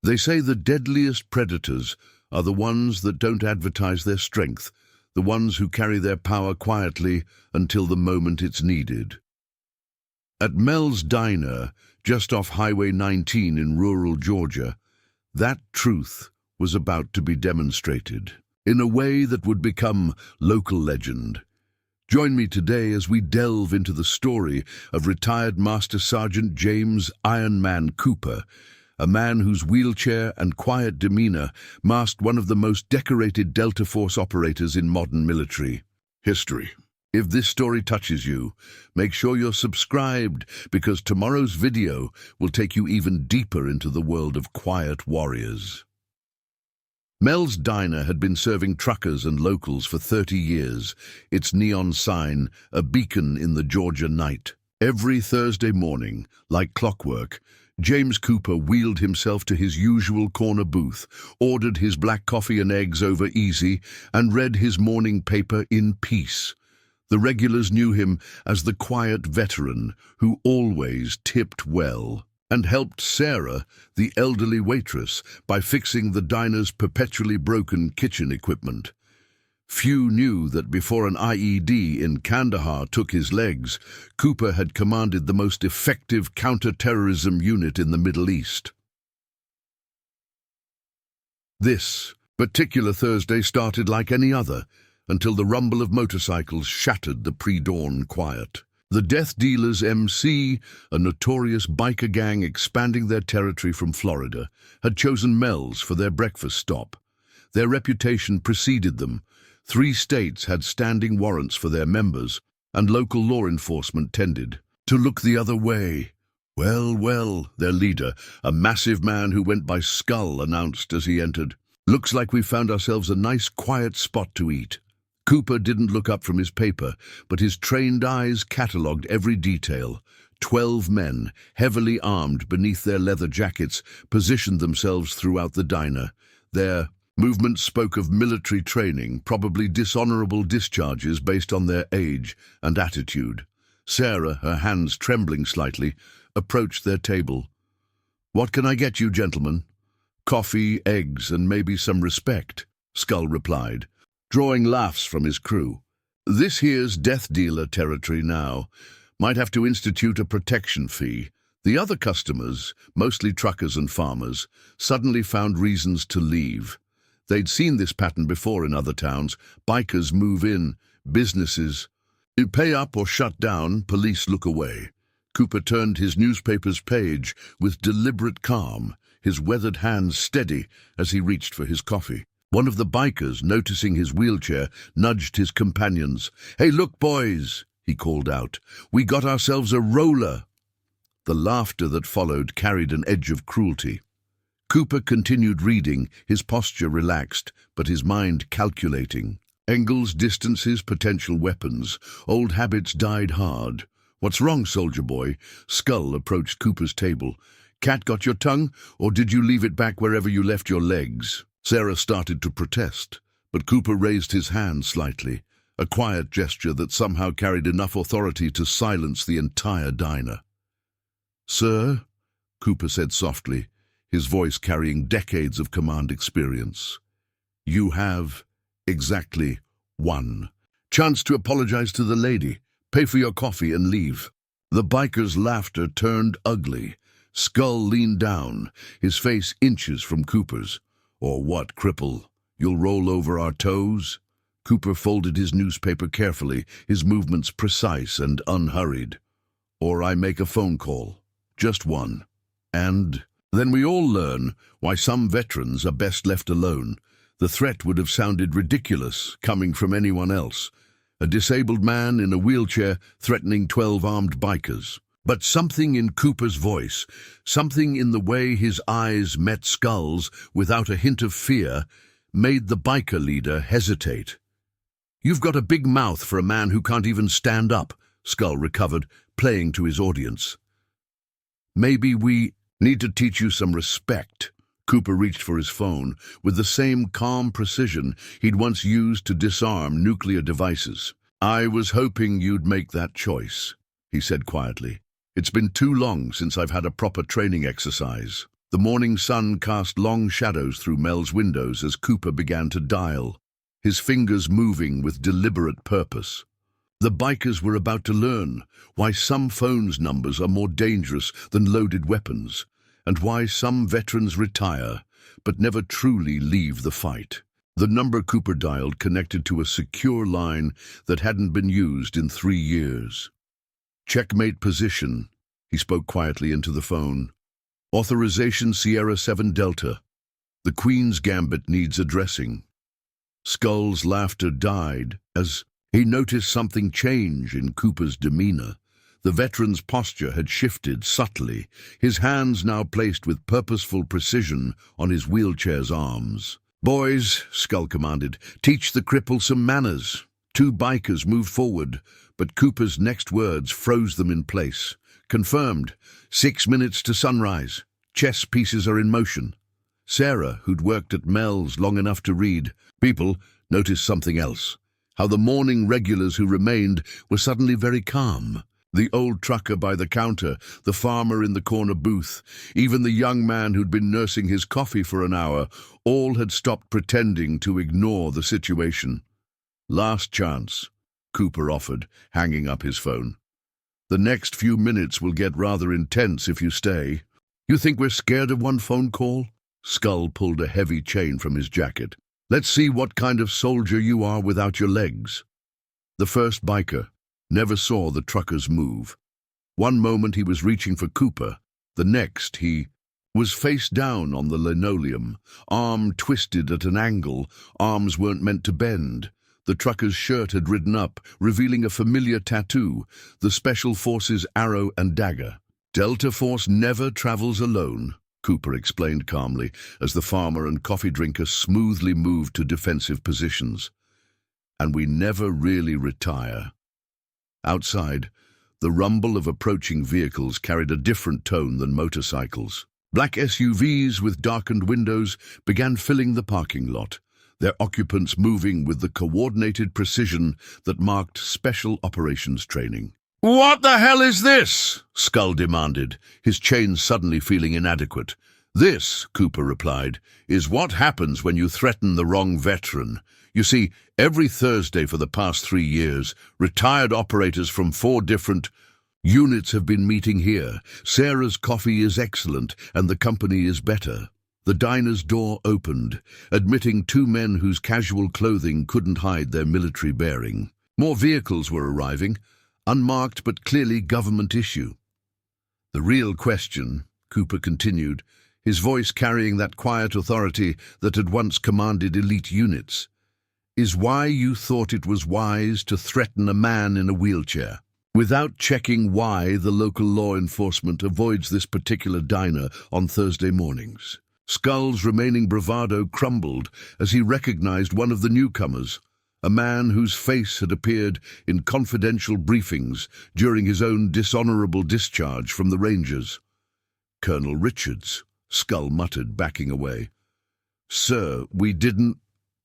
They say the deadliest predators are the ones that don't advertise their strength, the ones who carry their power quietly until the moment it's needed. At Mel's Diner, just off Highway 19 in rural Georgia, that truth was about to be demonstrated in a way that would become local legend. Join me today as we delve into the story of retired Master Sergeant James "Iron Man" Cooper, a man whose wheelchair and quiet demeanor masked one of the most decorated Delta Force operators in modern military history. If this story touches you, make sure you're subscribed, because tomorrow's video will take you even deeper into the world of quiet warriors. Mel's Diner had been serving truckers and locals for 30 years, its neon sign a beacon in the Georgia night. Every Thursday morning, like clockwork, James Cooper wheeled himself to his usual corner booth, ordered his black coffee and eggs over easy, and read his morning paper in peace. The regulars knew him as the quiet veteran who always tipped well, and helped Sarah, the elderly waitress, by fixing the diner's perpetually broken kitchen equipment. Few knew that before an IED in Kandahar took his legs, Cooper had commanded the most effective counter-terrorism unit in the Middle East. This particular Thursday started like any other, until the rumble of motorcycles shattered the pre-dawn quiet. The Death Dealers MC, a notorious biker gang expanding their territory from Florida, had chosen Mel's for their breakfast stop. Their reputation preceded them. 3 states had standing warrants for their members, and local law enforcement tended to look the other way. Well, their leader, a massive man who went by Skull, announced as he entered, "Looks like we found ourselves a nice quiet spot to eat." Cooper didn't look up from his paper, but his trained eyes catalogued every detail. 12 men, heavily armed beneath their leather jackets, positioned themselves throughout the diner. Their movements spoke of military training, probably dishonorable discharges based on their age and attitude. Sarah, her hands trembling slightly, approached their table. "What can I get you, gentlemen?" "Coffee, eggs, and maybe some respect," Skull replied, drawing laughs from his crew. "This here's Death Dealer territory now. Might have to institute a protection fee." The other customers, mostly truckers and farmers, suddenly found reasons to leave. They'd seen this pattern before in other towns. Bikers move in, businesses you pay up or shut down, police look away. Cooper turned his newspaper's page with deliberate calm, his weathered hands steady as he reached for his coffee. One of the bikers, noticing his wheelchair, nudged his companions. "Hey, look, boys," he called out. "We got ourselves a roller." The laughter that followed carried an edge of cruelty. Cooper continued reading, his posture relaxed, but his mind calculating. Angles, distances, potential weapons. Old habits died hard. "What's wrong, soldier boy?" Skull approached Cooper's table. "Cat got your tongue, or did you leave it back wherever you left your legs?" Sarah started to protest, but Cooper raised his hand slightly, a quiet gesture that somehow carried enough authority to silence the entire diner. "Sir," Cooper said softly, his voice carrying decades of command experience, "you have exactly 1 chance to apologize to the lady, pay for your coffee, and leave." The biker's laughter turned ugly. Skull leaned down, his face inches from Cooper's. "Or what, cripple? You'll roll over our toes?" Cooper folded his newspaper carefully, his movements precise and unhurried. "Or I make a phone call. Just one. And then we all learn why some veterans are best left alone." The threat would have sounded ridiculous coming from anyone else. A disabled man in a wheelchair threatening 12 armed bikers. But something in Cooper's voice, something in the way his eyes met Skull's without a hint of fear, made the biker leader hesitate. "You've got a big mouth for a man who can't even stand up," Skull recovered, playing to his audience. "Maybe we need to teach you some respect." Cooper reached for his phone with the same calm precision he'd once used to disarm nuclear devices. "I was hoping you'd make that choice," he said quietly. "It's been too long since I've had a proper training exercise." The morning sun cast long shadows through Mel's windows as Cooper began to dial, his fingers moving with deliberate purpose. The bikers were about to learn why some phones' numbers are more dangerous than loaded weapons, and why some veterans retire but never truly leave the fight. The number Cooper dialed connected to a secure line that hadn't been used in 3 years. "Checkmate position," he spoke quietly into the phone. "Authorization Sierra 7 Delta. The Queen's Gambit needs addressing." Skull's laughter died as he noticed something change in Cooper's demeanor. The veteran's posture had shifted subtly, his hands now placed with purposeful precision on his wheelchair's arms. "Boys," Skull commanded, "teach the cripple some manners." 2 bikers moved forward, but Cooper's next words froze them in place. "Confirmed. 6 minutes to sunrise. Chess pieces are in motion." Sarah, who'd worked at Mel's long enough to read people, noticed something else. How the morning regulars who remained were suddenly very calm. The old trucker by the counter, the farmer in the corner booth, even the young man who'd been nursing his coffee for an hour, all had stopped pretending to ignore the situation. "Last chance," Cooper offered, hanging up his phone. "The next few minutes will get rather intense if you stay." "You think we're scared of one phone call?" Skull pulled a heavy chain from his jacket. "Let's see what kind of soldier you are without your legs." The first biker never saw the truckers move. One moment he was reaching for Cooper, the next he was face down on the linoleum, arm twisted at an angle arms weren't meant to bend. The trucker's shirt had ridden up, revealing a familiar tattoo, the Special Forces arrow and dagger. "Delta Force never travels alone," Cooper explained calmly, as the farmer and coffee drinker smoothly moved to defensive positions. "And we never really retire." Outside, the rumble of approaching vehicles carried a different tone than motorcycles. Black SUVs with darkened windows began filling the parking lot, their occupants moving with the coordinated precision that marked special operations training. "What the hell is this?" Skull demanded, his chains suddenly feeling inadequate. "This," Cooper replied, "is what happens when you threaten the wrong veteran. You see, every Thursday for the past 3 years, retired operators from 4 different units have been meeting here. Sarah's coffee is excellent, and the company is better." The diner's door opened, admitting 2 men whose casual clothing couldn't hide their military bearing. More vehicles were arriving, unmarked but clearly government issue. "The real question," Cooper continued, his voice carrying that quiet authority that had once commanded elite units, "is why you thought it was wise to threaten a man in a wheelchair, without checking why the local law enforcement avoids this particular diner on Thursday mornings." Skull's remaining bravado crumbled as he recognized one of the newcomers, a man whose face had appeared in confidential briefings during his own dishonorable discharge from the Rangers. "Colonel Richards," Skull muttered, backing away. "Sir, we didn't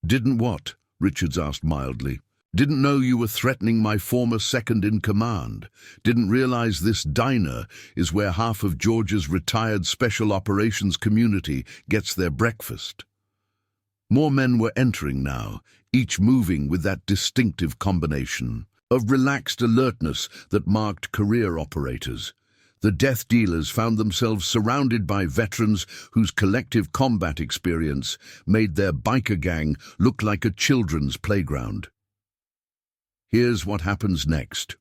what?" Richards asked mildly. "Didn't know you were threatening my former second-in-command. Didn't realize this diner is where half of Georgia's retired special operations community gets their breakfast." More men were entering now, each moving with that distinctive combination of relaxed alertness that marked career operators. The death dealers found themselves surrounded by veterans whose collective combat experience made their biker gang look like a children's playground. "Here's what happens next,"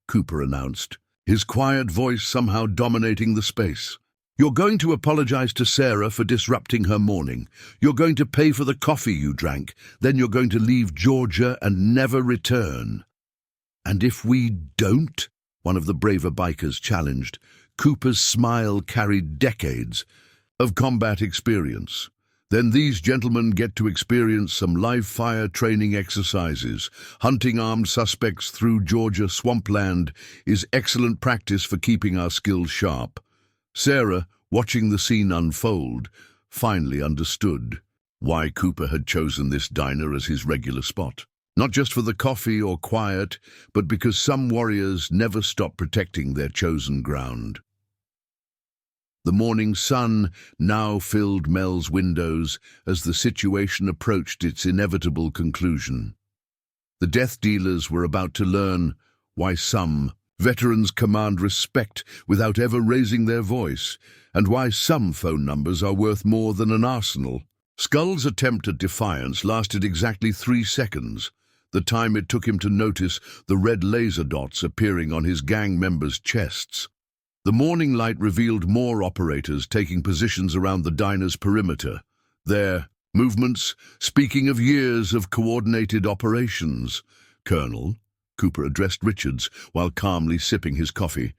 Cooper announced, his quiet voice somehow dominating the space. "You're going to apologize to Sarah for disrupting her morning. You're going to pay for the coffee you drank. Then you're going to leave Georgia and never return." "And if we don't?" one of the braver bikers challenged. Cooper's smile carried decades of combat experience. "Then these gentlemen get to experience some live-fire training exercises. Hunting armed suspects through Georgia swampland is excellent practice for keeping our skills sharp." Sarah, watching the scene unfold, finally understood why Cooper had chosen this diner as his regular spot. Not just for the coffee or quiet, but because some warriors never stop protecting their chosen ground. The morning sun now filled Mel's windows as the situation approached its inevitable conclusion. The death dealers were about to learn why some veterans command respect without ever raising their voice, and why some phone numbers are worth more than an arsenal. Skull's attempt at defiance lasted exactly 3 seconds, the time it took him to notice the red laser dots appearing on his gang members' chests. The morning light revealed more operators taking positions around the diner's perimeter. Their movements speaking of years of coordinated operations. "Colonel," Cooper addressed Richards while calmly sipping his coffee.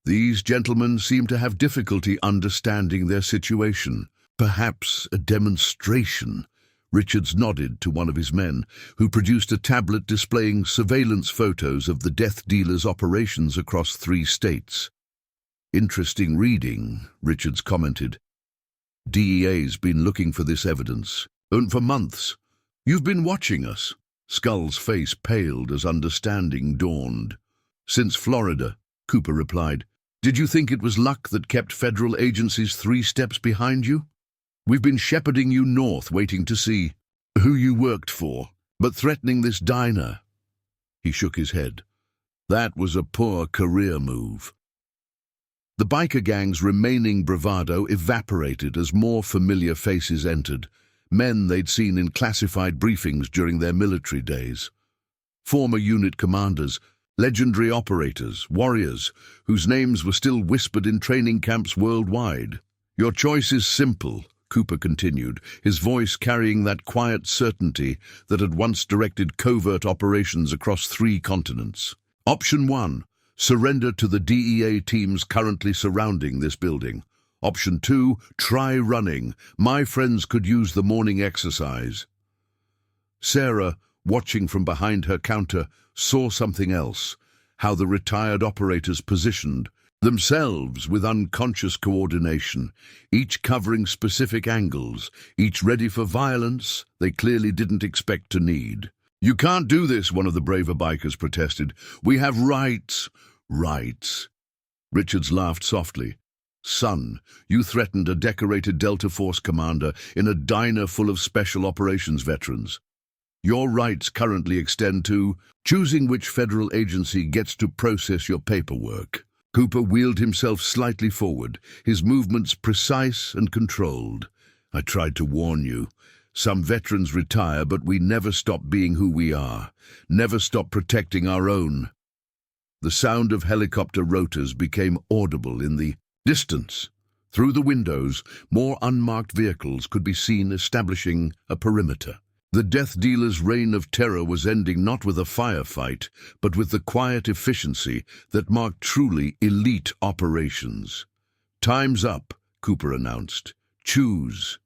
"These gentlemen seem to have difficulty understanding their situation. Perhaps a demonstration?" Richards nodded to one of his men, who produced a tablet displaying surveillance photos of the death dealers' operations across 3 states. "Interesting reading," Richards commented. "DEA's been looking for this evidence, and for months. You've been watching us." Skull's face paled as understanding dawned. "Since Florida," Cooper replied. "Did you think it was luck that kept federal agencies 3 steps behind you? We've been shepherding you north, waiting to see who you worked for, but threatening this diner." He shook his head. "That was a poor career move." The biker gang's remaining bravado evaporated as more familiar faces entered, men they'd seen in classified briefings during their military days. Former unit commanders, legendary operators, warriors, whose names were still whispered in training camps worldwide. "Your choice is simple," Cooper continued, his voice carrying that quiet certainty that had once directed covert operations across 3 continents. "Option 1. Surrender to the DEA teams currently surrounding this building. Option 2. Try running. My friends could use the morning exercise." Sarah, watching from behind her counter, saw something else, how the retired operators positioned themselves with unconscious coordination, each covering specific angles, each ready for violence they clearly didn't expect to need. "You can't do this," one of the braver bikers protested. "We have rights." "Rights?" Richards laughed softly. "Son, you threatened a decorated Delta Force commander in a diner full of special operations veterans. Your rights currently extend to choosing which federal agency gets to process your paperwork." Cooper wheeled himself slightly forward, his movements precise and controlled. "I tried to warn you. Some veterans retire, but we never stop being who we are, never stop protecting our own." The sound of helicopter rotors became audible in the distance. Through the windows, more unmarked vehicles could be seen establishing a perimeter. The death dealer's reign of terror was ending not with a firefight, but with the quiet efficiency that marked truly elite operations. "Time's up," Cooper announced. "Choose."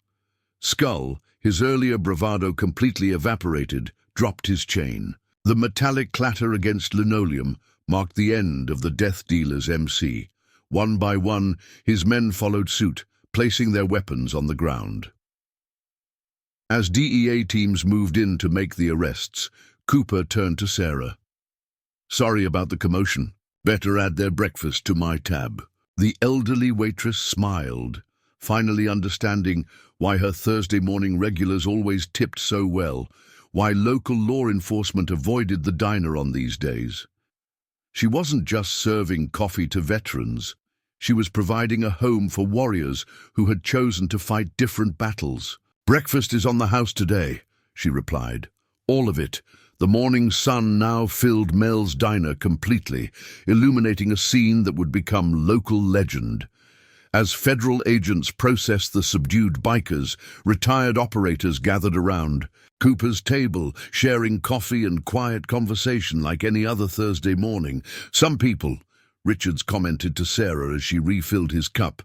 Skull, his earlier bravado completely evaporated, dropped his chain. The metallic clatter against linoleum marked the end of the death dealer's MC. One by one, his men followed suit, placing their weapons on the ground. As DEA teams moved in to make the arrests, Cooper turned to Sarah. "Sorry about the commotion. Better add their breakfast to my tab." The elderly waitress smiled, finally understanding why her Thursday morning regulars always tipped so well, why local law enforcement avoided the diner on these days. She wasn't just serving coffee to veterans. She was providing a home for warriors who had chosen to fight different battles. "Breakfast is on the house today," she replied. "All of it." The morning sun now filled Mel's diner completely, illuminating a scene that would become local legend. As federal agents processed the subdued bikers, retired operators gathered around Cooper's table, sharing coffee and quiet conversation like any other Thursday morning. "Some people," Richards commented to Sarah as she refilled his cup,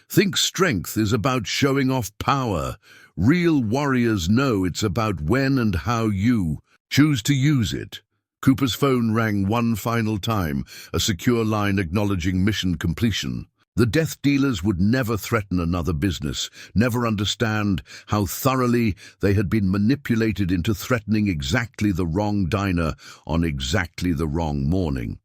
"think strength is about showing off power. Real warriors know it's about when and how you choose to use it." Cooper's phone rang one final time, a secure line acknowledging mission completion. The death dealers would never threaten another business, never understand how thoroughly they had been manipulated into threatening exactly the wrong diner on exactly the wrong morning.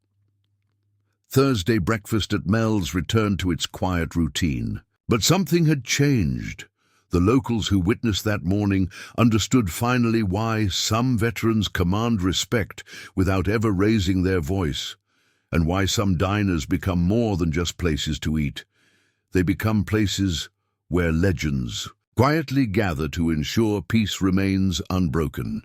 Thursday breakfast at Mel's returned to its quiet routine. But something had changed. The locals who witnessed that morning understood finally why some veterans command respect without ever raising their voice, and why some diners become more than just places to eat. They become places where legends quietly gather to ensure peace remains unbroken.